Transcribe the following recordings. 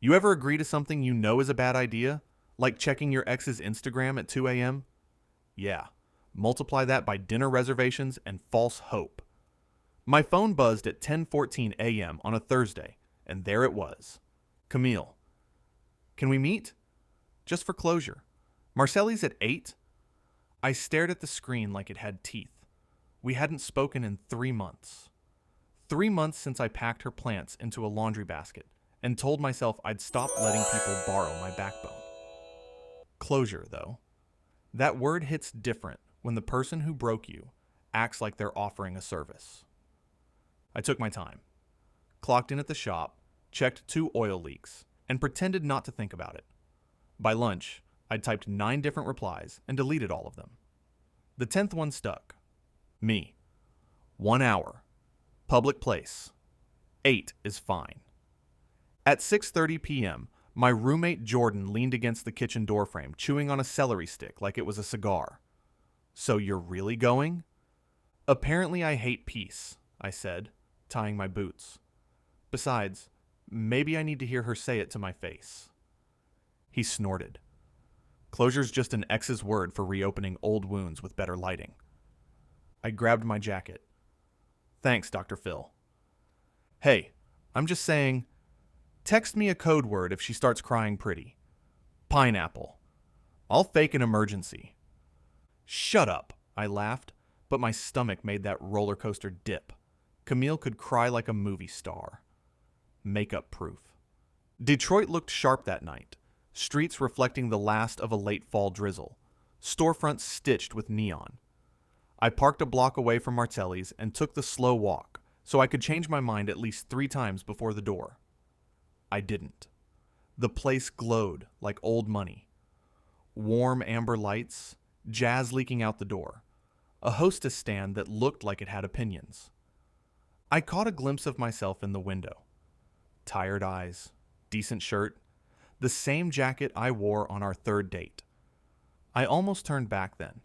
You ever agree to something you know is a bad idea? Like checking your ex's Instagram at 2 a.m.? Yeah. Multiply that by dinner reservations and false hope. My phone buzzed at 10:14 a.m. on a Thursday, and there it was. Camille. Can we meet? Just for closure. Marcelli's at 8? I stared at the screen like it had teeth. We hadn't spoken in 3 months. 3 months since I packed her plants into a laundry basket and told myself I'd stop letting people borrow my backbone. Closure, though. That word hits different when the person who broke you acts like they're offering a service. I took my time, clocked in at the shop, checked 2 oil leaks, and pretended not to think about it. By lunch, I'd typed 9 different replies and deleted all of them. The 10th one stuck. Me. 1 hour. Public place. 8 is fine. At 6:30 p.m., my roommate Jordan leaned against the kitchen doorframe, chewing on a celery stick like it was a cigar. So you're really going? Apparently I hate peace, I said, tying my boots. Besides, maybe I need to hear her say it to my face. He snorted. Closure's just an ex's word for reopening old wounds with better lighting. I grabbed my jacket. Thanks, Dr. Phil. Hey, I'm just saying, text me a code word if she starts crying pretty. Pineapple. I'll fake an emergency. Shut up, I laughed, but my stomach made that roller coaster dip. Camille could cry like a movie star. Makeup proof. Detroit looked sharp that night, streets reflecting the last of a late fall drizzle, storefronts stitched with neon. I parked a block away from Martelli's and took the slow walk so I could change my mind at least 3 times before the door. I didn't. The place glowed like old money. Warm amber lights, jazz leaking out the door, a hostess stand that looked like it had opinions. I caught a glimpse of myself in the window. Tired eyes, decent shirt, the same jacket I wore on our 3rd date. I almost turned back then,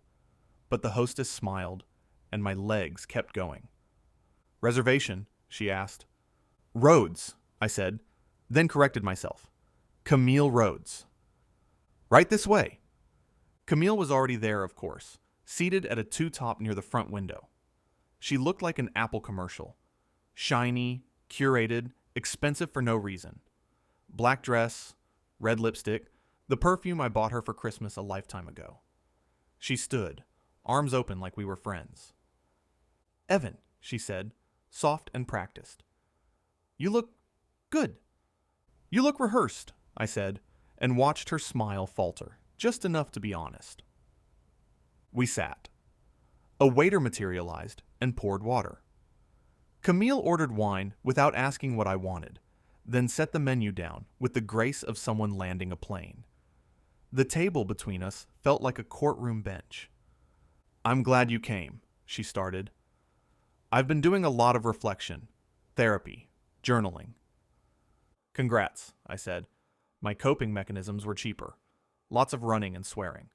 but the hostess smiled, and my legs kept going. Reservation, she asked. Rhodes, I said, then corrected myself. Camille Rhodes. Right this way. Camille was already there, of course, seated at a 2-top near the front window. She looked like an Apple commercial. Shiny, curated, expensive for no reason. Black dress, red lipstick, the perfume I bought her for Christmas a lifetime ago. She stood, arms open like we were friends. Evan, she said, soft and practiced. You look good. You look rehearsed, I said, and watched her smile falter, just enough to be honest. We sat. A waiter materialized and poured water. Camille ordered wine without asking what I wanted, then set the menu down with the grace of someone landing a plane. The table between us felt like a courtroom bench. I'm glad you came, she started. I've been doing a lot of reflection, therapy, journaling. Congrats, I said. My coping mechanisms were cheaper. Lots of running and swearing.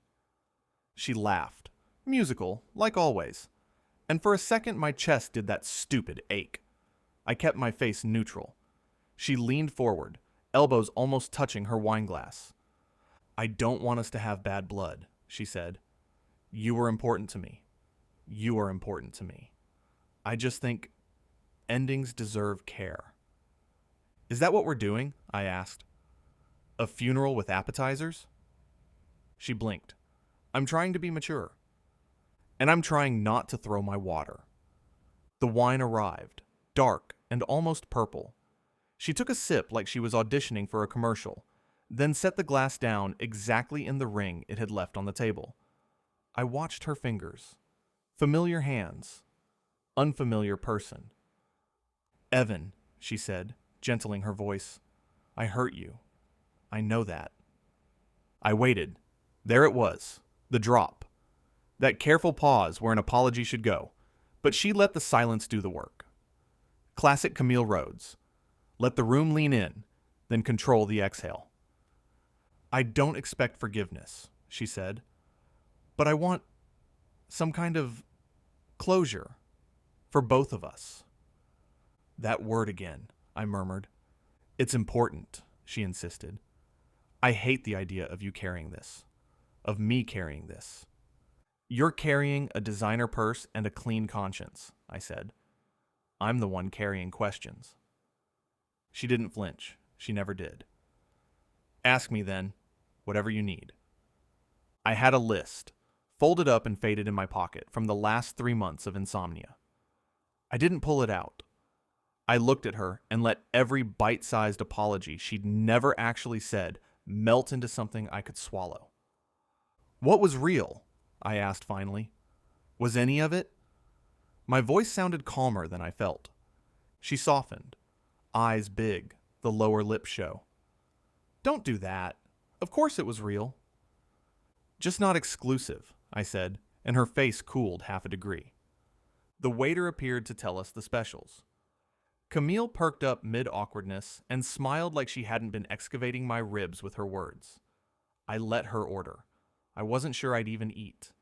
She laughed, musical, like always. And for a second my chest did that stupid ache. I kept my face neutral. She leaned forward, elbows almost touching her wine glass. I don't want us to have bad blood, she said. You were important to me. You are important to me. I just think endings deserve care. Is that what we're doing? I asked. A funeral with appetizers? She blinked. I'm trying to be mature. And I'm trying not to throw my water. The wine arrived, dark and almost purple. She took a sip like she was auditioning for a commercial, then set the glass down exactly in the ring it had left on the table. I watched her fingers. Familiar hands. Unfamiliar person. Evan, she said, gentling her voice. I hurt you. I know that. I waited. There it was. The drop. That careful pause where an apology should go. But she let the silence do the work. Classic Camille Rhodes. Let the room lean in, then control the exhale. I don't expect forgiveness, she said. But I want some kind of closure for both of us. That word again, I murmured. It's important, she insisted. I hate the idea of you carrying this, of me carrying this. You're carrying a designer purse and a clean conscience, I said. I'm the one carrying questions. She didn't flinch. She never did. Ask me then, whatever you need. I had a list, folded up and faded in my pocket from the last 3 months of insomnia. I didn't pull it out. I looked at her and let every bite-sized apology she'd never actually said melt into something I could swallow. What was real? I asked finally. Was any of it? My voice sounded calmer than I felt. She softened, eyes big, the lower lip show. Don't do that. Of course it was real. Just not exclusive, I said, and her face cooled half a degree. The waiter appeared to tell us the specials. Camille perked up mid-awkwardness and smiled like she hadn't been excavating my ribs with her words. I let her order. I wasn't sure I'd even eat.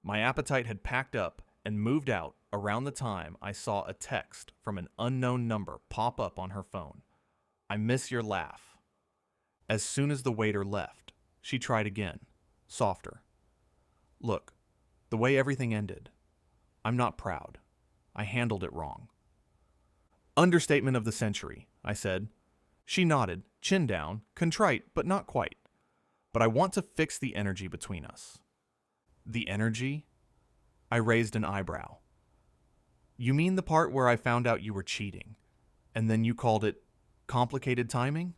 My appetite had packed up and moved out around the time I saw a text from an unknown number pop up on her phone. I miss your laugh. As soon as the waiter left, she tried again, softer. Look, the way everything ended, I'm not proud. I handled it wrong. Understatement of the century, I said. She nodded, chin down, contrite, but not quite. But I want to fix the energy between us. The energy? I raised an eyebrow. You mean the part where I found out you were cheating, and then you called it complicated timing?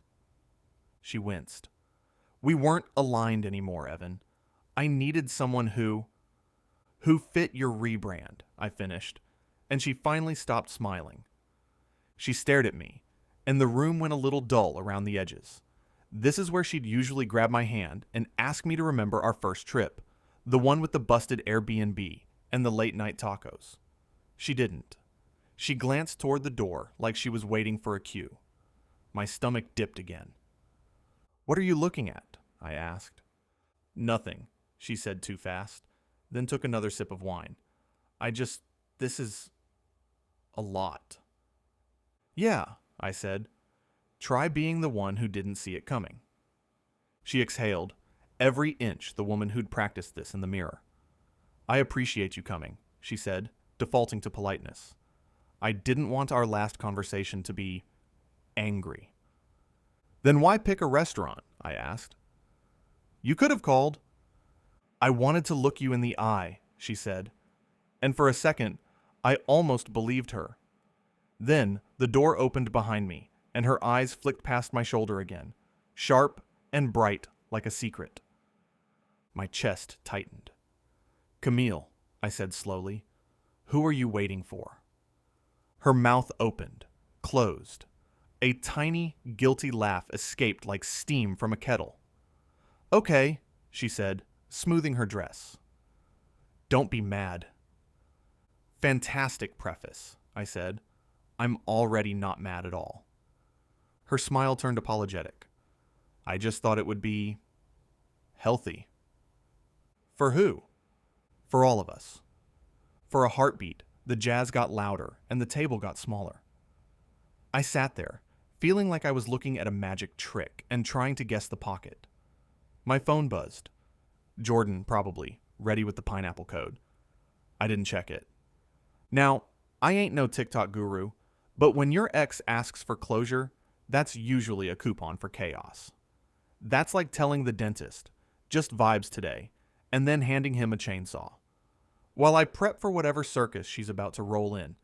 She winced. We weren't aligned anymore, Evan. I needed someone who fit your rebrand, I finished, and she finally stopped smiling. She stared at me, and the room went a little dull around the edges. This is where she'd usually grab my hand and ask me to remember our first trip, the one with the busted Airbnb and the late-night tacos. She didn't. She glanced toward the door like she was waiting for a cue. My stomach dipped again. What are you looking at? I asked. Nothing, she said too fast, then took another sip of wine. This is a lot. Yeah, I said. Try being the one who didn't see it coming. She exhaled, every inch the woman who'd practiced this in the mirror. I appreciate you coming, she said, defaulting to politeness. I didn't want our last conversation to be angry. Then why pick a restaurant? I asked. You could have called. I wanted to look you in the eye, she said. And for a second, I almost believed her. Then the door opened behind me, and her eyes flicked past my shoulder again, sharp and bright like a secret. My chest tightened. Camille, I said slowly, who are you waiting for? Her mouth opened, closed. A tiny, guilty laugh escaped like steam from a kettle. Okay, she said, smoothing her dress. Don't be mad. Fantastic preface, I said. I'm already not mad at all. Her smile turned apologetic. I just thought it would be healthy. For who? For all of us. For a heartbeat, the jazz got louder and the table got smaller. I sat there, feeling like I was looking at a magic trick and trying to guess the pocket. My phone buzzed. Jordan, probably, ready with the pineapple code. I didn't check it. Now, I ain't no TikTok guru, but when your ex asks for closure, that's usually a coupon for chaos. That's like telling the dentist, just vibes today, and then handing him a chainsaw. While I prep for whatever circus she's about to roll in,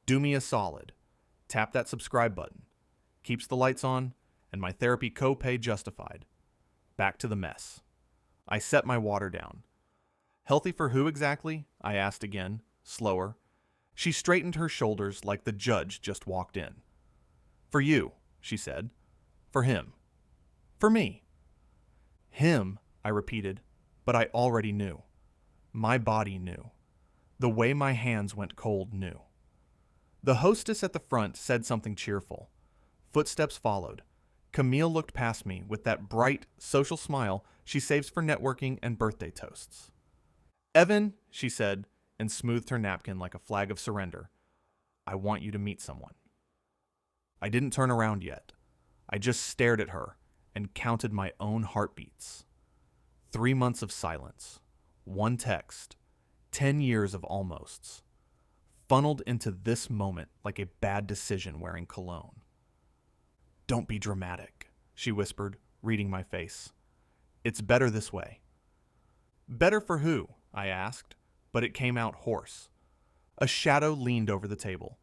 do me a solid. Tap that subscribe button. Keeps the lights on, and my therapy copay justified. Back to the mess. I set my water down. Healthy for who exactly? I asked again, slower. She straightened her shoulders like the judge just walked in. For you, she said. For him. For me. Him, I repeated, but I already knew. My body knew. The way my hands went cold knew. The hostess at the front said something cheerful. Footsteps followed. Camille looked past me with that bright, social smile she saves for networking and birthday toasts. Evan, she said, and smoothed her napkin like a flag of surrender. I want you to meet someone. I didn't turn around yet. I just stared at her, and counted my own heartbeats. 3 months of silence, one text, 10 years of almosts, funneled into this moment like a bad decision wearing cologne. "Don't be dramatic," she whispered, reading my face. "It's better this way." "Better for who?" I asked, but it came out hoarse. A shadow leaned over the table.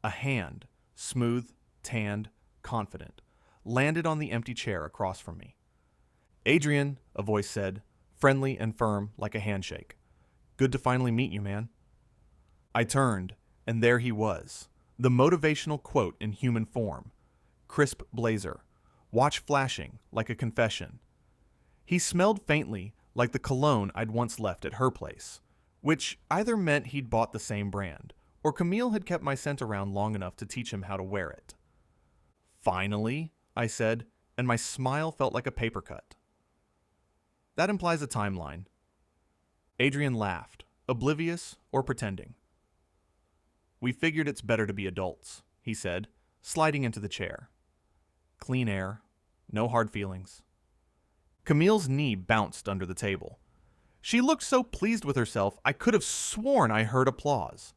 A hand, smooth, tanned, confident, landed on the empty chair across from me. "Adrian," a voice said, friendly and firm like a handshake. "Good to finally meet you, man." I turned, and there he was, the motivational quote in human form. Crisp blazer, watch flashing like a confession. He smelled faintly like the cologne I'd once left at her place, which either meant he'd bought the same brand, or Camille had kept my scent around long enough to teach him how to wear it. "Finally," I said, and my smile felt like a paper cut. "That implies a timeline." Adrian laughed, oblivious or pretending. "We figured it's better to be adults," he said, sliding into the chair. "Clean air, no hard feelings." Camille's knee bounced under the table. She looked so pleased with herself, I could have sworn I heard applause.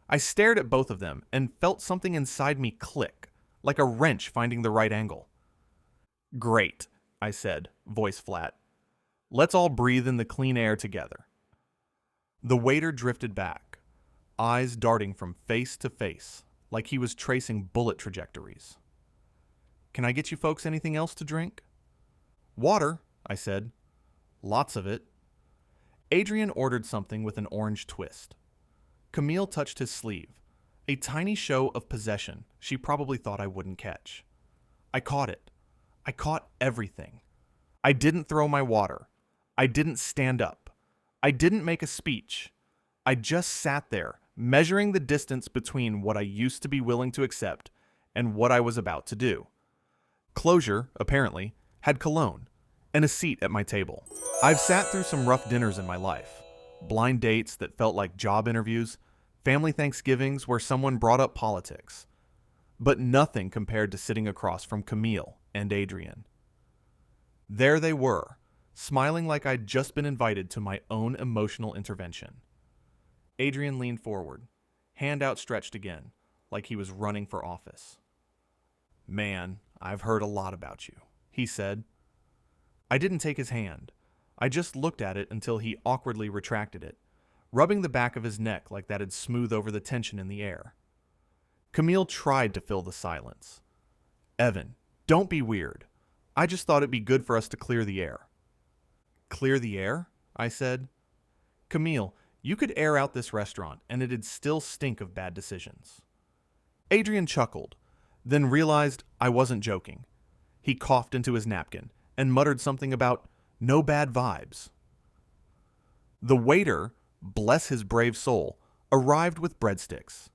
I stared at both of them and felt something inside me click, like a wrench finding the right angle. "Great," I said, voice flat. "Let's all breathe in the clean air together." The waiter drifted back, eyes darting from face to face, like he was tracing bullet trajectories. "Can I get you folks anything else to drink?" "Water," I said. "Lots of it." Adrian ordered something with an orange twist. Camille touched his sleeve, a tiny show of possession she probably thought I wouldn't catch. I caught it. I caught everything. I didn't throw my water. I didn't stand up. I didn't make a speech. I just sat there, measuring the distance between what I used to be willing to accept and what I was about to do. Closure, apparently, had cologne and a seat at my table. I've sat through some rough dinners in my life. Blind dates that felt like job interviews, family Thanksgivings where someone brought up politics. But nothing compared to sitting across from Camille and Adrian. There they were, smiling like I'd just been invited to my own emotional intervention. Adrian leaned forward, hand outstretched again, like he was running for office. "Man, I've heard a lot about you," he said. I didn't take his hand. I just looked at it until he awkwardly retracted it, rubbing the back of his neck like that'd smooth over the tension in the air. Camille tried to fill the silence. "Evan, don't be weird. I just thought it'd be good for us to clear the air." "Clear the air?" I said. "Camille, you could air out this restaurant and it'd still stink of bad decisions." Adrian chuckled, then realized I wasn't joking. He coughed into his napkin and muttered something about no bad vibes. The waiter, bless his brave soul, arrived with breadsticks.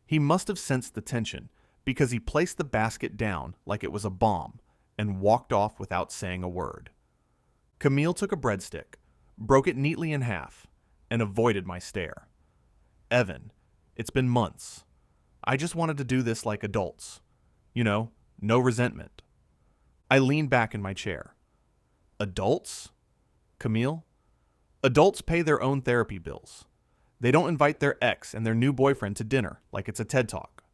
He must have sensed the tension because he placed the basket down like it was a bomb and walked off without saying a word. Camille took a breadstick, broke it neatly in half, and avoided my stare. "Evan, it's been months. I just wanted to do this like adults. You know, no resentment." I leaned back in my chair. "Adults? Camille? Adults pay their own therapy bills. They don't invite their ex and their new boyfriend to dinner like it's a TED Talk."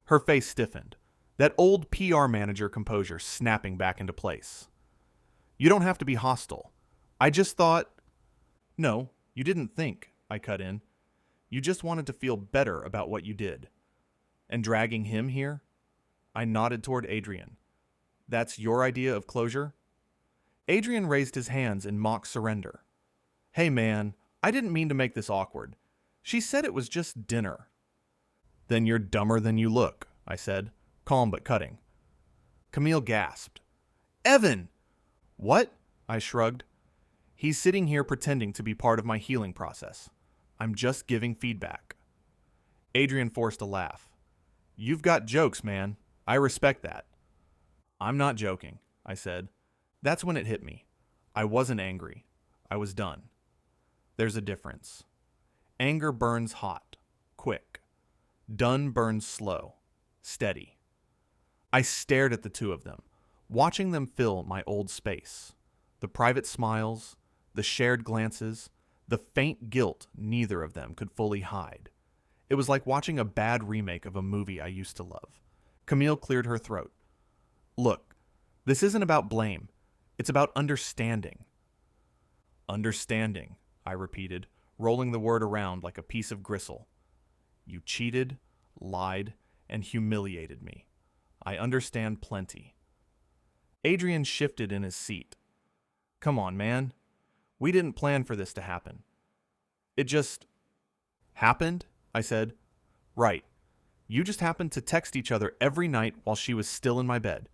Her face stiffened, that old PR manager composure snapping back into place. "You don't have to be hostile. I just thought—" "No, you didn't think," I cut in. "You just wanted to feel better about what you did. And dragging him here?" I nodded toward Adrian. "That's your idea of closure?" Adrian raised his hands in mock surrender. "Hey man, I didn't mean to make this awkward. She said it was just dinner." "Then you're dumber than you look," I said, calm but cutting. Camille gasped. "Evan!" "What?" I shrugged. "He's sitting here pretending to be part of my healing process. I'm just giving feedback." Adrian forced a laugh. "You've got jokes, man. I respect that." "I'm not joking," I said. That's when it hit me. I wasn't angry. I was done. There's a difference. Anger burns hot, quick. Done burns slow, steady. I stared at the two of them, watching them fill my old space. The private smiles, the shared glances, the faint guilt neither of them could fully hide. It was like watching a bad remake of a movie I used to love. Camille cleared her throat. Look, this isn't about blame. It's about understanding. Understanding, I repeated, rolling the word around like a piece of gristle. You cheated, lied, and humiliated me. I understand plenty. Adrian shifted in his seat. Come on, man. We didn't plan for this to happen. It just happened, I said. Right. You just happened to text each other every night while she was still in my bed.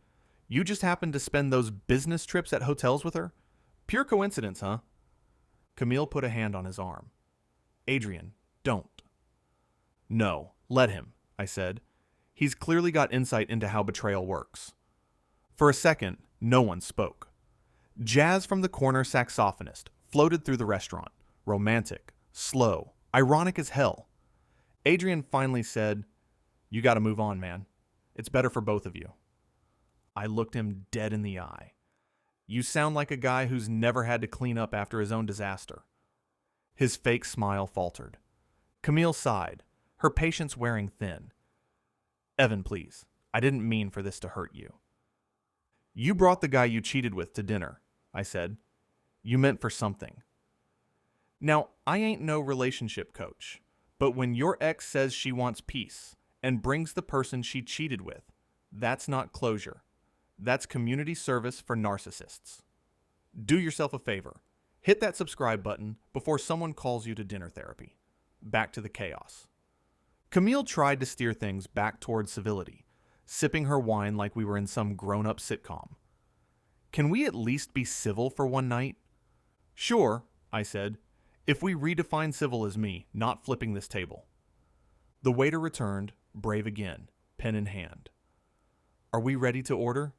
You just happened to spend those business trips at hotels with her? Pure coincidence, huh? Camille put a hand on his arm. Adrian, don't. No, let him, I said. He's clearly got insight into how betrayal works. For a second, no one spoke. Jazz from the corner saxophonist floated through the restaurant, romantic, slow, ironic as hell. Adrian finally said, You gotta move on, man. It's better for both of you. I looked him dead in the eye. You sound like a guy who's never had to clean up after his own disaster. His fake smile faltered. Camille sighed, her patience wearing thin. Evan, please. I didn't mean for this to hurt you. You brought the guy you cheated with to dinner, I said. You meant for something. Now, I ain't no relationship coach, but when your ex says she wants peace and brings the person she cheated with, that's not closure. That's community service for narcissists. Do yourself a favor. Hit that subscribe button before someone calls you to dinner therapy. Back to the chaos. Camille tried to steer things back toward civility, sipping her wine like we were in some grown-up sitcom. Can we at least be civil for one night? Sure, I said, if we redefine civil as me, not flipping this table. The waiter returned, brave again, pen in hand. Are we ready to order?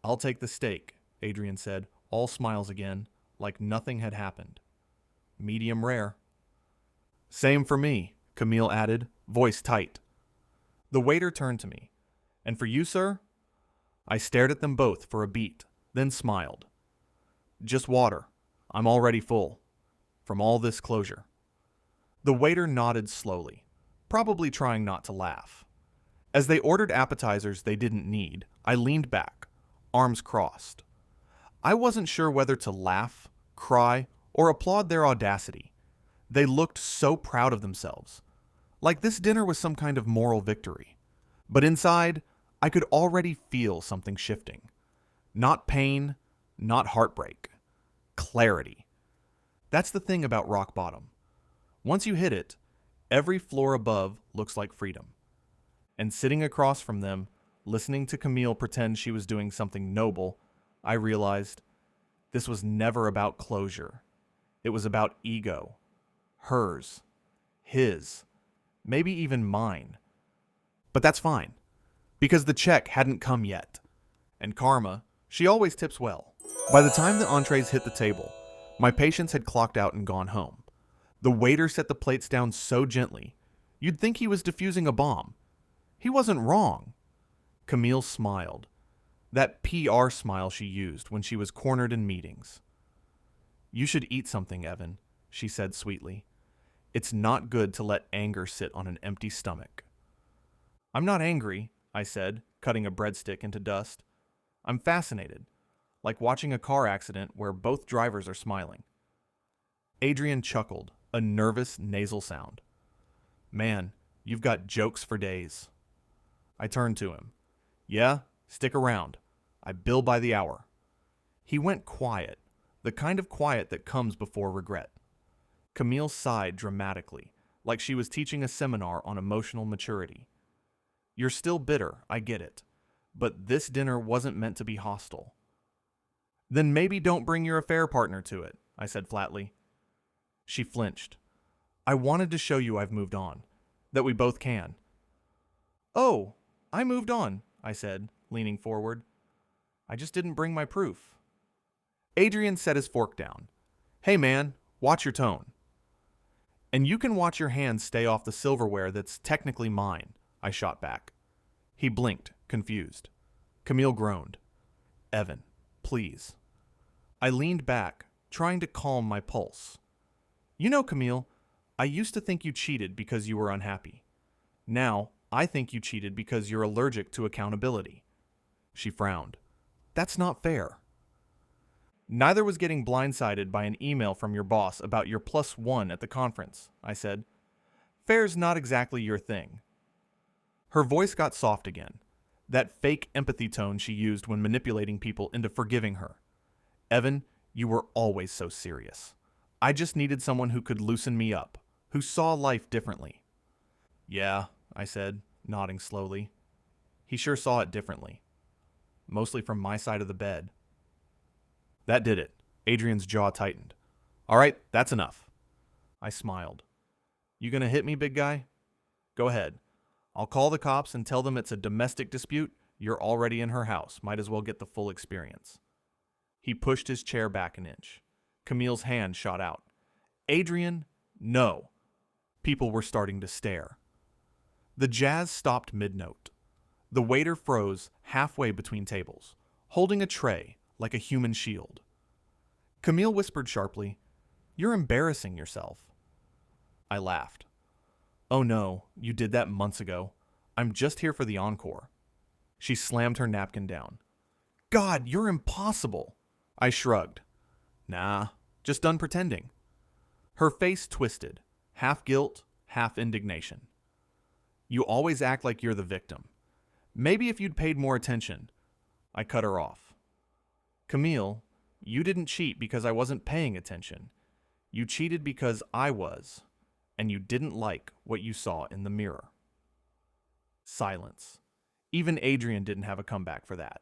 I'll take the steak, Adrian said, all smiles again, like nothing had happened. Medium rare. Same for me, Camille added, voice tight. The waiter turned to me. And for you, sir? I stared at them both for a beat, then smiled. Just water. I'm already full. From all this closure. The waiter nodded slowly, probably trying not to laugh. As they ordered appetizers they didn't need, I leaned back, arms crossed. I wasn't sure whether to laugh, cry, or applaud their audacity. They looked so proud of themselves, like this dinner was some kind of moral victory. But inside, I could already feel something shifting. Not pain, not heartbreak. Clarity. That's the thing about rock bottom. Once you hit it, every floor above looks like freedom. And sitting across from them, listening to Camille pretend she was doing something noble, I realized this was never about closure. It was about ego. Hers. His. Maybe even mine. But that's fine, because the check hadn't come yet. And Karma, she always tips well. By the time the entrees hit the table, my patients had clocked out and gone home. The waiter set the plates down so gently, you'd think he was defusing a bomb. He wasn't wrong. Camille smiled. That PR smile she used when she was cornered in meetings. You should eat something, Evan, she said sweetly. It's not good to let anger sit on an empty stomach. I'm not angry, I said, cutting a breadstick into dust. I'm fascinated, like watching a car accident where both drivers are smiling. Adrian chuckled, a nervous nasal sound. Man, you've got jokes for days. I turned to him. Yeah, stick around. I bill by the hour. He went quiet, the kind of quiet that comes before regret. Camille sighed dramatically, like she was teaching a seminar on emotional maturity. You're still bitter, I get it, but this dinner wasn't meant to be hostile. Then maybe don't bring your affair partner to it, I said flatly. She flinched. I wanted to show you I've moved on, that we both can. Oh, I moved on, I said, leaning forward. I just didn't bring my proof. Adrian set his fork down. Hey man, watch your tone. And you can watch your hands stay off the silverware that's technically mine, I shot back. He blinked, confused. Camille groaned. Evan, please. I leaned back, trying to calm my pulse. You know, Camille, I used to think you cheated because you were unhappy. Now, I think you cheated because you're allergic to accountability. She frowned. That's not fair. Neither was getting blindsided by an email from your boss about your +1 at the conference, I said. Fair's not exactly your thing. Her voice got soft again, that fake empathy tone she used when manipulating people into forgiving her. Evan, you were always so serious. I just needed someone who could loosen me up, who saw life differently. Yeah, I said, nodding slowly. He sure saw it differently. Mostly from my side of the bed. That did it. Adrian's jaw tightened. All right, that's enough. I smiled. You gonna hit me, big guy? Go ahead. I'll call the cops and tell them it's a domestic dispute. You're already in her house. Might as well get the full experience. He pushed his chair back an inch. Camille's hand shot out. Adrian, no. People were starting to stare. The jazz stopped mid-note. The waiter froze halfway between tables, holding a tray like a human shield. Camille whispered sharply, You're embarrassing yourself. I laughed. Oh no, you did that months ago. I'm just here for the encore. She slammed her napkin down. God, you're impossible. I shrugged. Nah, just done pretending. Her face twisted, half guilt, half indignation. You always act like you're the victim. Maybe if you'd paid more attention. I cut her off. Camille, you didn't cheat because I wasn't paying attention. You cheated because I was, and you didn't like what you saw in the mirror. Silence. Even Adrian didn't have a comeback for that.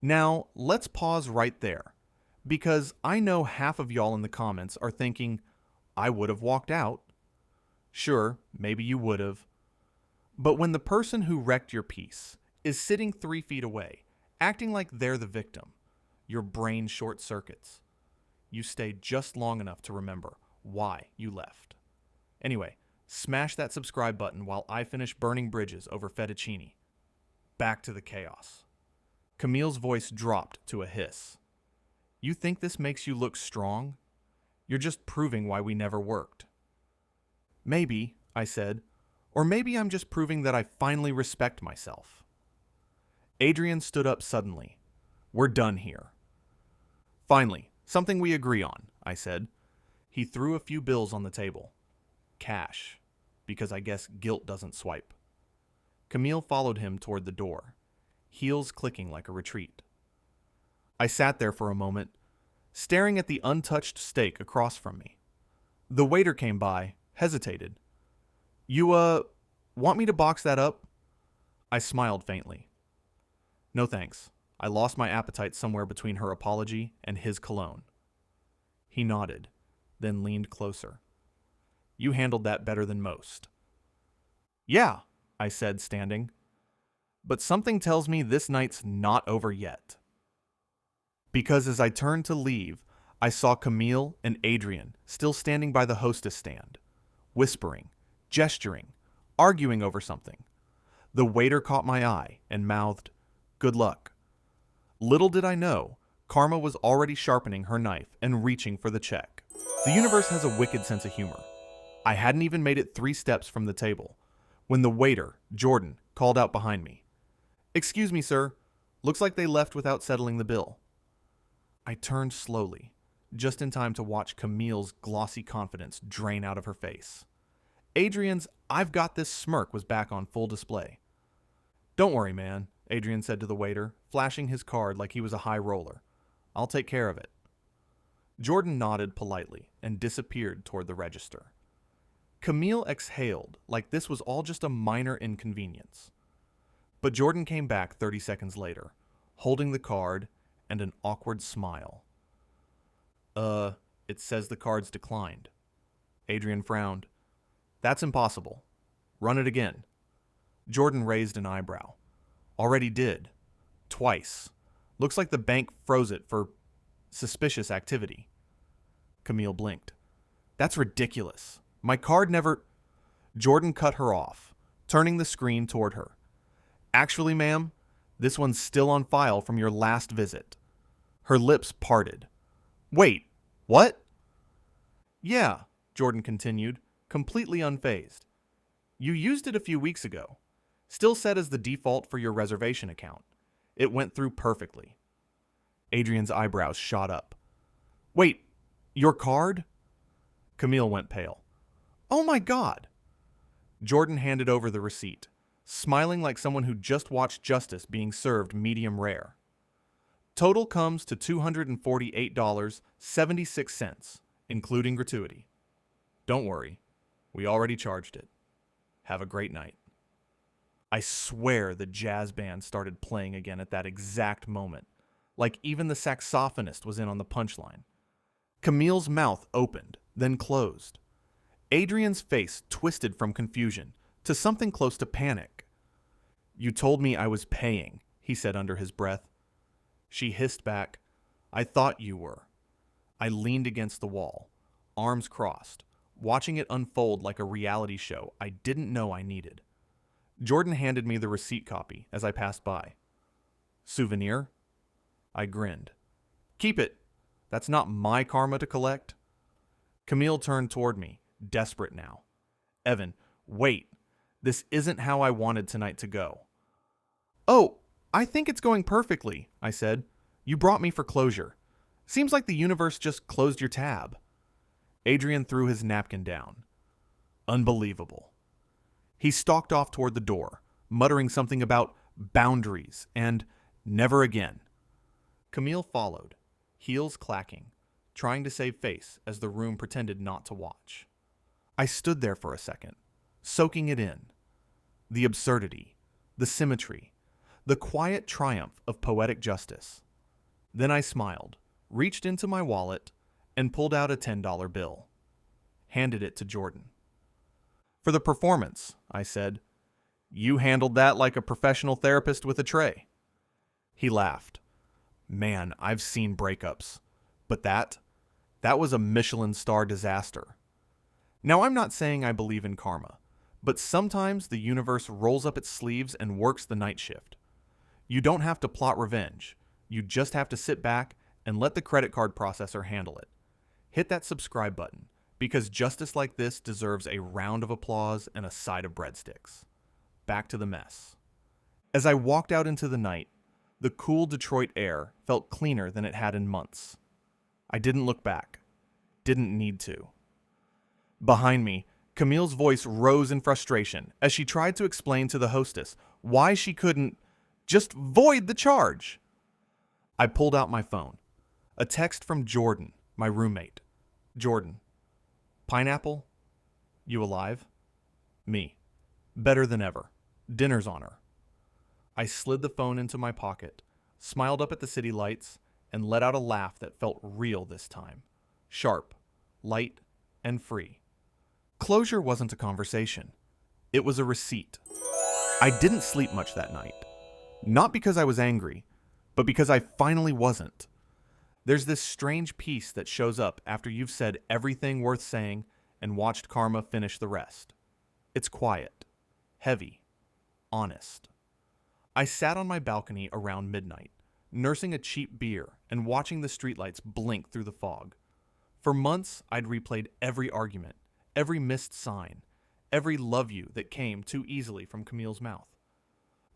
Now, let's pause right there, because I know half of y'all in the comments are thinking, I would have walked out. Sure, maybe you would have. But when the person who wrecked your peace is sitting 3 feet away, acting like they're the victim, your brain short circuits. You stay just long enough to remember why you left. Anyway, smash that subscribe button while I finish burning bridges over fettuccine. Back to the chaos. Camille's voice dropped to a hiss. You think this makes you look strong? You're just proving why we never worked. Maybe, I said, or maybe I'm just proving that I finally respect myself. Adrian stood up suddenly. We're done here. Finally, something we agree on, I said. He threw a few bills on the table. Cash, because I guess guilt doesn't swipe. Camille followed him toward the door, heels clicking like a retreat. I sat there for a moment, staring at the untouched steak across from me. The waiter came by, hesitated. You, want me to box that up? I smiled faintly. No thanks. I lost my appetite somewhere between her apology and his cologne. He nodded, then leaned closer. You handled that better than most. Yeah, I said, standing. But something tells me this night's not over yet. Because as I turned to leave, I saw Camille and Adrian still standing by the hostess stand, whispering, gesturing, arguing over something. The waiter caught my eye and mouthed, Good luck. Little did I know, Karma was already sharpening her knife and reaching for the check. The universe has a wicked sense of humor. I hadn't even made it 3 steps from the table when the waiter, Jordan, called out behind me. Excuse me, sir. Looks like they left without settling the bill. I turned slowly, just in time to watch Camille's glossy confidence drain out of her face. Adrian's I've got this smirk was back on full display. Don't worry, man, Adrian said to the waiter, flashing his card like he was a high roller. I'll take care of it. Jordan nodded politely and disappeared toward the register. Camille exhaled like this was all just a minor inconvenience. But Jordan came back 30 seconds later, holding the card and an awkward smile. It says the card's declined. Adrian frowned. That's impossible. Run it again. Jordan raised an eyebrow. Already did. Twice. Looks like the bank froze it for suspicious activity. Camille blinked. That's ridiculous. My card never... Jordan cut her off, turning the screen toward her. Actually, ma'am, This one's still on file from your last visit. Her lips parted. Wait, what? Yeah, Jordan continued, completely unfazed. You used it a few weeks ago. Still set as the default for your reservation account. It went through perfectly. Adrian's eyebrows shot up. Wait, your card? Camille went pale. Oh my God! Jordan handed over the receipt, smiling like someone who just watched justice being served medium rare. Total comes to $248.76, including gratuity. Don't worry, we already charged it. Have a great night. I swear the jazz band started playing again at that exact moment, like even the saxophonist was in on the punchline. Camille's mouth opened, then closed. Adrian's face twisted from confusion to something close to panic. You told me I was paying, he said under his breath. She hissed back, I thought you were. I leaned against the wall, arms crossed, watching it unfold like a reality show I didn't know I needed. Jordan handed me the receipt copy as I passed by. Souvenir? I grinned. Keep it. That's not my karma to collect. Camille turned toward me, desperate now. Evan, wait. This isn't how I wanted tonight to go. Oh, I think it's going perfectly, I said. You brought me for closure. Seems like the universe just closed your tab. Adrian threw his napkin down. Unbelievable. He stalked off toward the door, muttering something about boundaries and never again. Camille followed, heels clacking, trying to save face as the room pretended not to watch. I stood there for a second, soaking it in. The absurdity, the symmetry, the quiet triumph of poetic justice. Then I smiled, reached into my wallet, and pulled out a $10 bill. Handed it to Jordan. For the performance, I said. You handled that like a professional therapist with a tray. He laughed. Man, I've seen breakups. But that was a Michelin star disaster. Now, I'm not saying I believe in karma, but sometimes the universe rolls up its sleeves and works the night shift. You don't have to plot revenge. You just have to sit back and let the credit card processor handle it. Hit that subscribe button, because justice like this deserves a round of applause and a side of breadsticks. Back to the mess. As I walked out into the night, the cool Detroit air felt cleaner than it had in months. I didn't look back. Didn't need to. Behind me, Camille's voice rose in frustration as she tried to explain to the hostess why she couldn't just void the charge. I pulled out my phone. A text from Jordan, my roommate. Jordan. Pineapple? You alive? Me. Better than ever. Dinner's on her. I slid the phone into my pocket, smiled up at the city lights, and let out a laugh that felt real this time. Sharp, light, and free. Closure wasn't a conversation. It was a receipt. I didn't sleep much that night. Not because I was angry, but because I finally wasn't. There's this strange peace that shows up after you've said everything worth saying and watched karma finish the rest. It's quiet, heavy, honest. I sat on my balcony around midnight, nursing a cheap beer and watching the streetlights blink through the fog. For months, I'd replayed every argument, every missed sign, every love you that came too easily from Camille's mouth.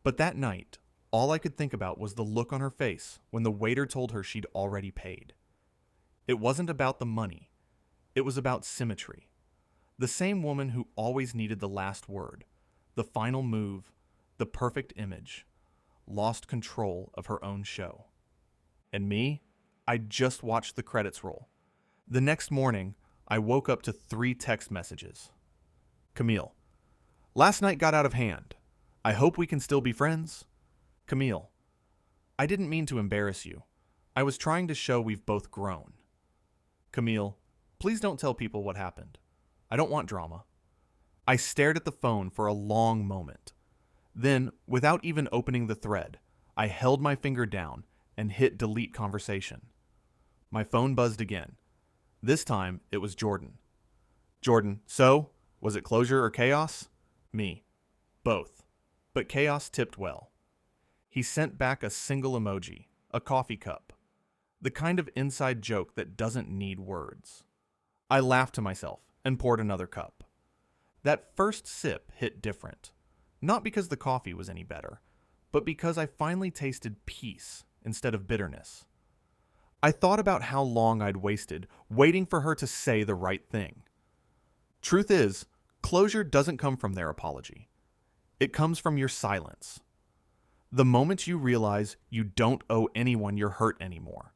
But that night, all I could think about was the look on her face when the waiter told her she'd already paid. It wasn't about the money. It was about symmetry. The same woman who always needed the last word, the final move, the perfect image, lost control of her own show. And me? I just watched the credits roll. The next morning, I woke up to 3 text messages. Camille. Last night got out of hand. I hope we can still be friends. Camille. I didn't mean to embarrass you. I was trying to show we've both grown. Camille. Please don't tell people what happened. I don't want drama. I stared at the phone for a long moment. Then, without even opening the thread, I held my finger down and hit delete conversation. My phone buzzed again. This time, it was Jordan. Jordan, so? Was it closure or chaos? Me. Both. But chaos tipped well. He sent back a single emoji, a coffee cup, the kind of inside joke that doesn't need words. I laughed to myself and poured another cup. That first sip hit different, not because the coffee was any better, but because I finally tasted peace instead of bitterness. I thought about how long I'd wasted waiting for her to say the right thing. Truth is, closure doesn't come from their apology. It comes from your silence. The moment you realize you don't owe anyone your hurt anymore.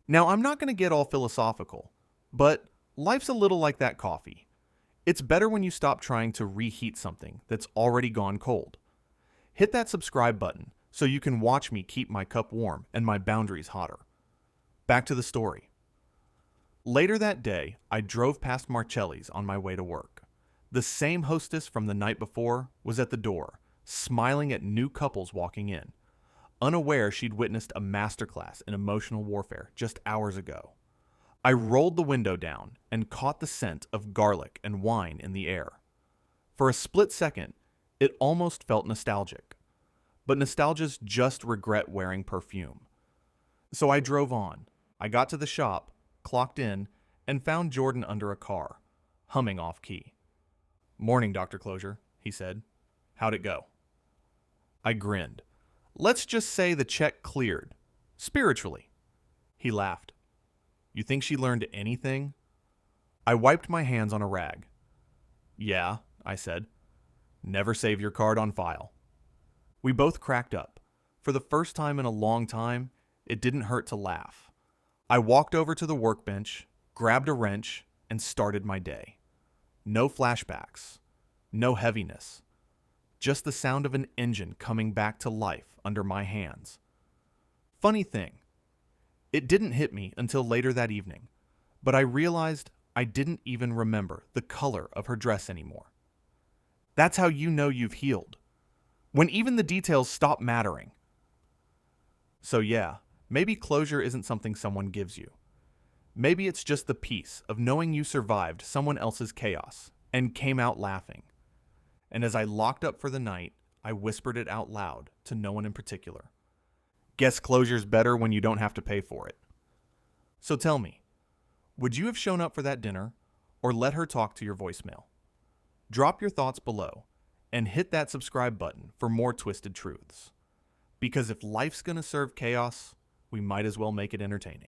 Now, I'm not going to get all philosophical, but life's a little like that coffee. It's better when you stop trying to reheat something that's already gone cold. Hit that subscribe button so you can watch me keep my cup warm and my boundaries hotter. Back to the story. Later that day, I drove past Marcelli's on my way to work. The same hostess from the night before was at the door, smiling at new couples walking in, unaware she'd witnessed a masterclass in emotional warfare just hours ago. I rolled the window down and caught the scent of garlic and wine in the air. For a split second, it almost felt nostalgic. But nostalgia's just regret wearing perfume. So I drove on. I got to the shop, clocked in, and found Jordan under a car, humming off-key. "Morning, Dr. Closure," he said. "How'd it go?" I grinned. "Let's just say the check cleared. Spiritually." He laughed. "You think she learned anything?" I wiped my hands on a rag. "Yeah," I said. "Never save your card on file." We both cracked up. For the first time in a long time, it didn't hurt to laugh. I walked over to the workbench, grabbed a wrench, and started my day. No flashbacks. No heaviness. Just the sound of an engine coming back to life under my hands. Funny thing, it didn't hit me until later that evening, but I realized I didn't even remember the color of her dress anymore. That's how you know you've healed. When even the details stop mattering. So yeah, maybe closure isn't something someone gives you. Maybe it's just the peace of knowing you survived someone else's chaos and came out laughing. And as I locked up for the night, I whispered it out loud to no one in particular. Guess closure's better when you don't have to pay for it. So tell me, would you have shown up for that dinner or let her talk to your voicemail? Drop your thoughts below and hit that subscribe button for more twisted truths. Because if life's gonna serve chaos, we might as well make it entertaining.